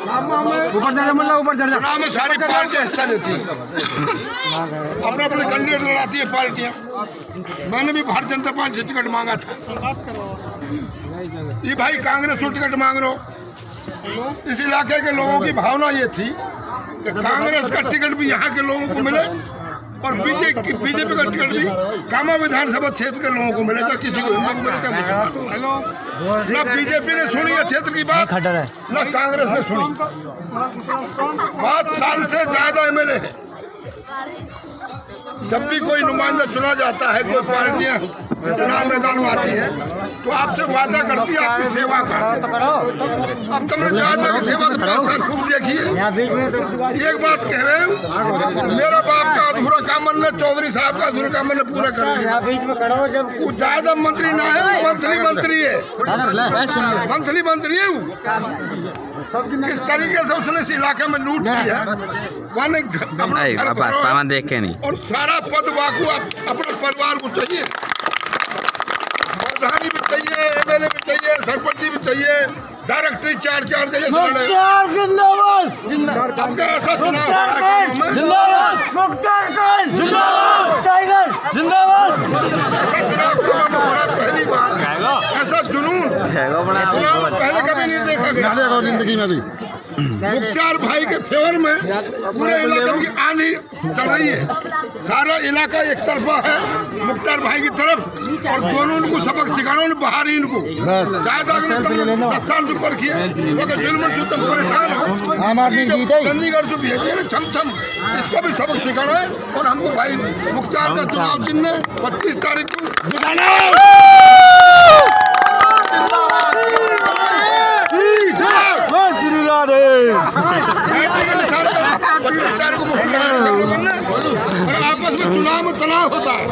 ऊपर चढ़ जा मुल्ला, ऊपर चढ़ जा। चुनाव में सारी पार्टियां हिस्सा लेती हैं, अपने अपने कैंडिडेट लड़ाती है पार्टियां। मैंने भी भारतीय जनता पार्टी से टिकट मांगा था। ये भाई कांग्रेस को टिकट मांग रहे हो। इस इलाके के लोगों की भावना ये थी कि कांग्रेस का टिकट भी यहाँ के लोगों को मिले और बीजेपी का टिकट भी कामा विधानसभा क्षेत्र के लोगों को मिले, तो किसी को हिंदू को मिले क्या मुसलमान। न बीजेपी ने सुनी है क्षेत्र की बात, न कांग्रेस ने सुनी। 5 साल से ज्यादा एमएलए है। जब भी कोई नुमाइंदा चुना जाता है, कोई पार्टियां चुनाव मैदान में आती है तो आपसे वादा करती है आपकी सेवा का। अब तुमने ज्यादा की सेवा तो 5 साल खूब देखी है। एक बात कह रहे हो, मेरा बाप का अधूरा काम ने चौधरी साहब का अधूरा काम ने पूरा कर दिया। वो ज्यादा मंत्री ना है, मंथली मंत्री है, मंथली मंत्री है। किस तरीके से उसने इस इलाके में लूट की है, देख के नहीं। और सारा पद वाकू अपने परिवार को चाहिए, प्रधानी भी चाहिए, एमएलए भी चाहिए, सरपंच भी चाहिए, डायरेक्टरी 4 जगह से लड़े। आपका ऐसा चुनाव पहली बार ऐसा जुनून पहले कभी नहीं देखा गया जिंदगी में भी। मुख्तार भाई के फेवर में पूरे इलाके की आंधी चल रही है। सारा इलाका एक तरफा है मुख्तार भाई की तरफ, और दोनों उनको सबक सिखाना बाहरी इनको 10 साल से ऊपर किए, जेल में तुम परेशान हो। चंडीगढ़ से भी है छम इसको भी सबक सिखाना है। और हमको भाई मुख्तार का चुनाव चिन्ह 25 तारीख को जिताना है। और आपस में चुनाव में तनाव होता है,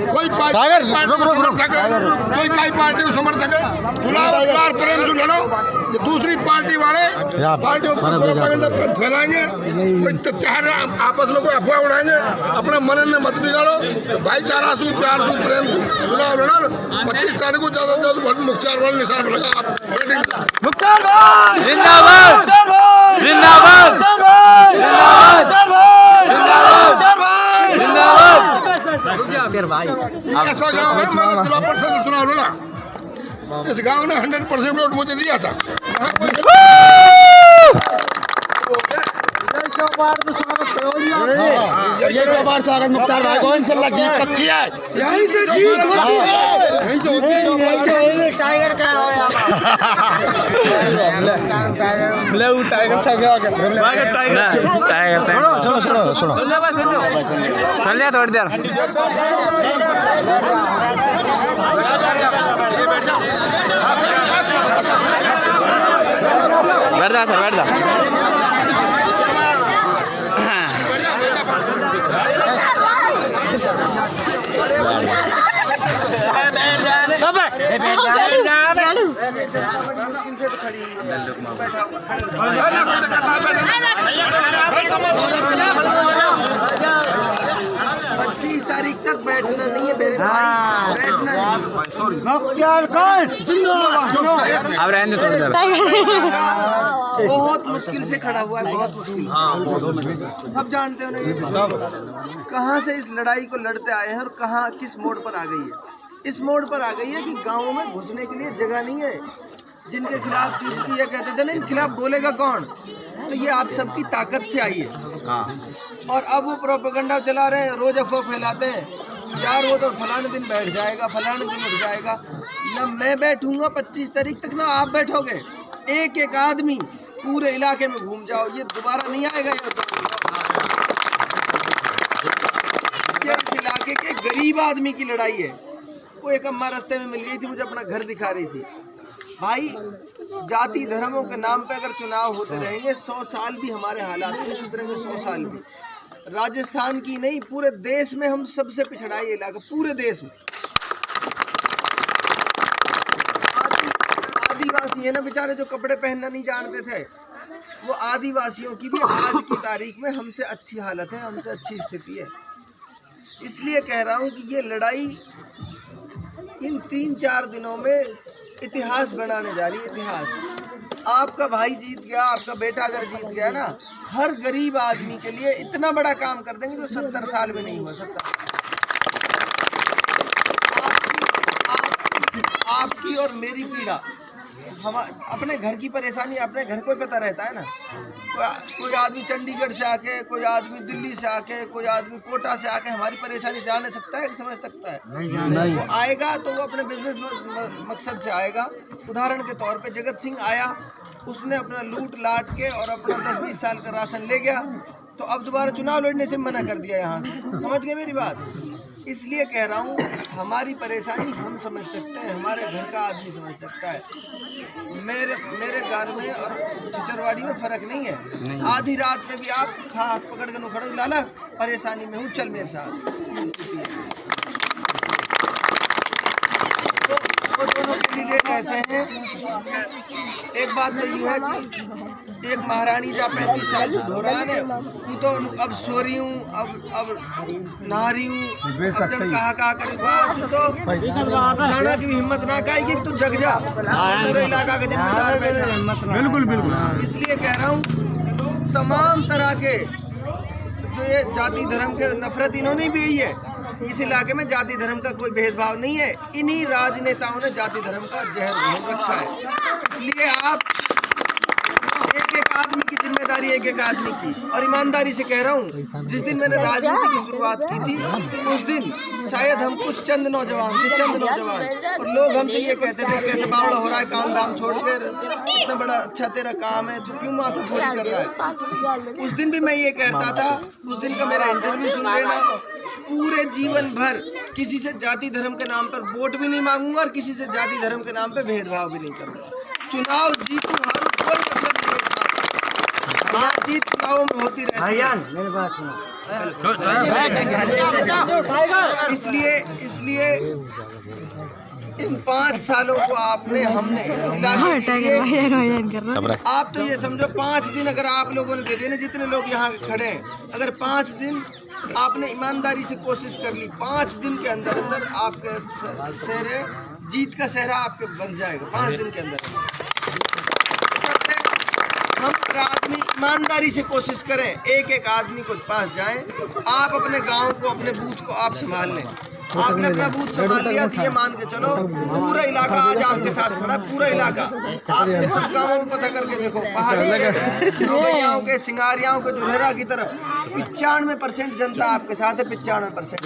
कोई पार्टी को समर्थक है। चुनाव प्रेम से लड़ो, दूसरी पार्टी वाले पार्टियों को फैलाएंगे, आपस में कोई अफवाह उड़ाएंगे, अपने मन में मत बिगाड़ो। भाईचारा से प्यार से प्रेम से चुनाव लड़ो। 25 तारीख को ज्यादा से ज्यादा मुख्तार वाले निशान लगा। आप मुख्तार भाई जिंदाबाद, जिंदाबाद, ऐसा गाँव है, मैंने जिला परिषद का चुनाव लड़ा, इस गांव ने 100% वोट मुझे दिया था। ये तो बार स्वागत मुख्तार भाई को, इंशाल्लाह जीत पक्की है, यहीं से जीत होती है, यहीं से होती है। टाइगर का हो यार, ले वो टाइगर से गया क्या टाइगर, सुनो चल लिया थोड़ी देर। बैठ जा सर, बैठ जा। तारीख तक बैठना नहीं है मेरे भाई, बैठना नहीं। अब रहने थोड़ी देर। बहुत मुश्किल से खड़ा हुआ है, बहुत मुश्किल। सब जानते हो ना ये कहाँ से इस लड़ाई को लड़ते आए हैं और कहाँ किस मोड़ पर आ गई है। इस मोड़ पर आ गई है कि गाँवों में घुसने के लिए जगह नहीं है। जिनके खिलाफ ये कहते थे ना, इन खिलाफ बोलेगा कौन, तो ये आप सबकी ताकत से आई है। और अब वो प्रोपेगेंडा चला रहे हैं, रोज अफवाह फैलाते हैं यार, वो तो फलाने दिन बैठ जाएगा, फलाने दिन उठ जाएगा। ना मैं बैठूंगा 25 तारीख तक, ना आप बैठोगे। एक एक आदमी पूरे इलाके में घूम जाओ, ये दोबारा नहीं आएगा। ये इस इलाके के गरीब आदमी की लड़ाई है। वो एक अम्मा रास्ते में मिल गई थी, मुझे अपना घर दिखा रही थी। भाई जाति धर्मों के नाम पे अगर चुनाव होते रहेंगे 100 साल भी हमारे हालात नहीं सुधरेंगे। 100 साल भी राजस्थान की नहीं, पूरे देश में हम सबसे पिछड़ा ये इलाका, पूरे देश में। आदिवासी है ना बेचारे, जो कपड़े पहनना नहीं जानते थे, वो आदिवासियों की भी आज की तारीख में हमसे अच्छी हालत है, हमसे अच्छी स्थिति है। इसलिए कह रहा हूँ कि ये लड़ाई इन 3-4 दिनों में इतिहास बनाने जा रही है, इतिहास। आपका भाई जीत गया, आपका बेटा अगर जीत गया ना, हर गरीब आदमी के लिए इतना बड़ा काम कर देंगे जो 70 साल में नहीं हो सकता। आपकी और मेरी पीड़ा, हम अपने घर की परेशानी अपने घर को पता रहता है ना। कोई आदमी चंडीगढ़ से आके, कोई आदमी दिल्ली से आके, कोई आदमी कोटा से आके हमारी परेशानी जान सकता है कि समझ सकता है? नहीं। वो आएगा तो वो अपने बिजनेस मकसद से आएगा। उदाहरण के तौर पे जगत सिंह आया, उसने अपना लूट लाट के और अपना 10-20 साल का राशन ले गया, तो अब दोबारा चुनाव लड़ने से मना कर दिया यहाँ से। समझ गए मेरी बात? इसलिए कह रहा हूँ, हमारी परेशानी हम समझ सकते हैं, हमारे घर का आदमी समझ सकता है। मेरे घर में और चिचरवाड़ी में फर्क नहीं है। आधी रात में भी आप हाथ पकड़ के खड़े, लाला परेशानी में हूँ, चल मेरे साथ, स्थिति है। वो दोनों कैंडिडेट ऐसे हैं। एक बात तो ये है कि एक महारानी जा 35 साल से ढो रहा है, तू तो अब सो रही हूँ, अब नहा रही हूँ, कहा करी बात, तो लाना की भी हिम्मत ना खाई कि तू जग जा, पूरे इलाका का जिम्मेदार बैठा। बिल्कुल बिल्कुल। इसलिए कह रहा हूँ, तमाम तरह के जो ये जाति धर्म के नफरत इन्होंने भी यही है। इस इलाके में जाति धर्म का कोई भेदभाव नहीं है। इन्हीं राजनेताओं ने जाति धर्म का जहर घोल रखा है। इसलिए आप एक आदमी की जिम्मेदारी, एक आदमी की, और ईमानदारी से कह रहा हूँ, जिस दिन मैंने राजनीति की शुरुआत की थी उस दिन शायद हम कुछ चंद नौजवान थे, और लोग हमसे ये कहते थे कैसे बावड़ा हो रहा है, काम धाम छोड़कर, इतना बड़ा अच्छा तेरा काम है, तो क्यों माथा फोड़ी कर रहा है? उस दिन भी मैं ये कहता था, उस दिन का मेरा इंटरव्यू सुन लेना। पूरे जीवन भर किसी से जाति धर्म के नाम पर वोट भी नहीं मांगूंगा और किसी से जाति धर्म के नाम पर भेदभाव भी नहीं करूंगा। चुनाव जीतूं हारूं कोई मतलब नहीं है। हार जीत चुनावों में होती रहती है। इसलिए इन 5 सालों को हमने आप तो ये समझो 5 दिन अगर आप लोगों ने दे देने, जितने लोग यहाँ खड़े हैं, अगर 5 दिन आपने ईमानदारी से कोशिश कर ली, 5 दिन के अंदर अंदर आपके चेहरे जीत का चेहरा आपके बन जाएगा। 5 दिन के अंदर हम आदमी ईमानदारी से कोशिश करें, एक आदमी को पास जाएं। आप अपने गांव को, अपने बूथ को आप संभाल लें। आपने अपना बूथ संभाल लिया तो ये मान के चलो पूरा इलाका आज आपके साथ खड़ा, पूरा इलाका। आपने सब गाँवों में पता करके देखो, पहाड़ी के, सिंगारियाओं के, जुड़ेरा की तरफ 95% जनता आपके साथ है। 95%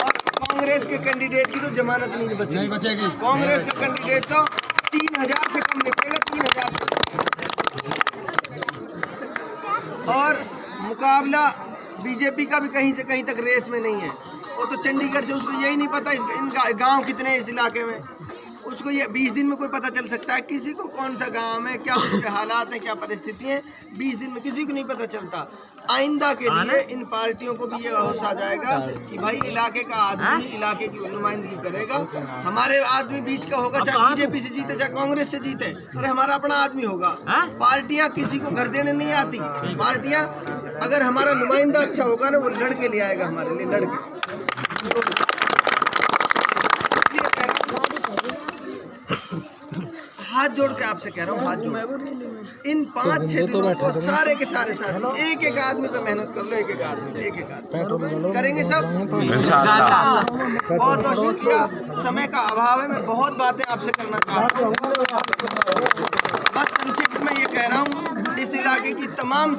और कांग्रेस के कैंडिडेट की तो जमानत नहीं बचेगी। कांग्रेस का कैंडिडेट तो 3000 से कम निकलेगा, 3000 से। और मुकाबला बीजेपी का भी कहीं से कहीं तक रेस में नहीं है। वो तो चंडीगढ़ से, उसको यही नहीं पता इनका गांव कितने हैं इस इलाके में। उसको ये 20 दिन में कोई पता चल सकता है किसी को, कौन सा गांव में क्या उसके हालात हैं, क्या परिस्थिति है, 20 दिन में किसी को नहीं पता चलता। आइंदा के लिए इन पार्टियों को भी ये होश आ जाएगा कि भाई इलाके का आदमी इलाके की नुमाइंदगी करेगा। हमारे आदमी बीच का होगा, चाहे बीजेपी से जीते चाहे कांग्रेस से जीते, अरे हमारा अपना आदमी होगा। पार्टियां किसी को घर देने नहीं आती। पार्टियां अगर हमारा नुमाइंदा अच्छा होगा ना, वो लड़के ले आएगा हमारे लिए, लड़के। हाथ जोड़ के आपसे कह रहा हूँ, हाथ जोड़, इन 5-6 दिनों को सारे के सारे साथी एक आदमी पे मेहनत कर लो, एक आदमी करेंगे सब। बहुत बहुत शुक्रिया। समय का अभाव है, मैं बहुत बातें आपसे करना चाहता हूँ। बस संक्षिप्त में ये कह रहा हूँ, इस इलाके की तमाम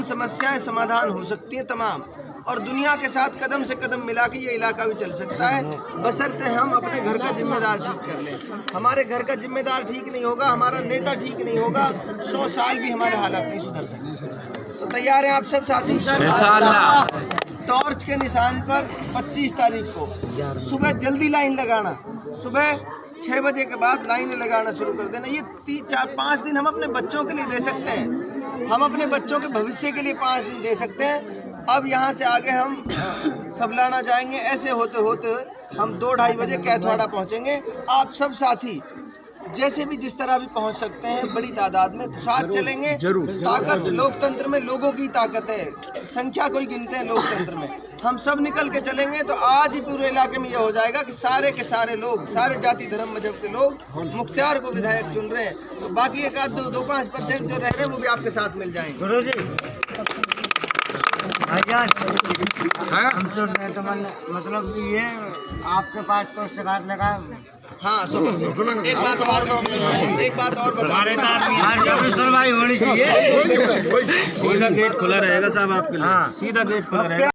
समस्याएं समाधान हो सकती हैं, तमाम। और दुनिया के साथ कदम से कदम मिला के ये इलाका भी चल सकता है, बशर्ते हम अपने घर का जिम्मेदार ठीक कर लें। हमारे घर का जिम्मेदार ठीक नहीं होगा, हमारा नेता ठीक नहीं होगा, 100 साल भी हमारे हालात नहीं सुधर सकते। तो तैयार हैं आप सब साथी? इंशाअल्लाह। टॉर्च के निशान पर 25 तारीख को सुबह जल्दी लाइन लगाना। सुबह 6 बजे के बाद लाइन लगाना शुरू कर देना। ये 3-4-5 दिन हम अपने बच्चों के लिए दे सकते हैं, हम अपने बच्चों के भविष्य के लिए 5 दिन दे सकते हैं। अब यहाँ से आगे हम सबलाना जाएंगे, ऐसे होते होते हम 2-2:30 बजे कैथवाड़ा पहुँचेंगे। आप सब साथी जैसे भी जिस तरह भी पहुंच सकते हैं बड़ी तादाद में तो साथ चलेंगे। जरूर ताकत लोकतंत्र में लोगों की ताकत है, संख्या कोई गिनते हैं लोकतंत्र में। हम सब निकल के चलेंगे तो आज ही पूरे इलाके में यह हो जाएगा कि सारे के सारे लोग, सारे जाति धर्म मजहब के लोग मुख्तियार को विधायक चुन रहे हैं। तो बाकी एक आध 2-5% जो रह रहे हैं वो भी आपके साथ मिल जाएंगे। गुरु जी भाईजान हम तो मतलब ये आपके पास तो शिकायत लगा। हाँ एक बात और सुनवाई होनी चाहिए। सीधा गेट खुला रहेगा साहब आपके लिए। सीधा गेट खुला रहेगा।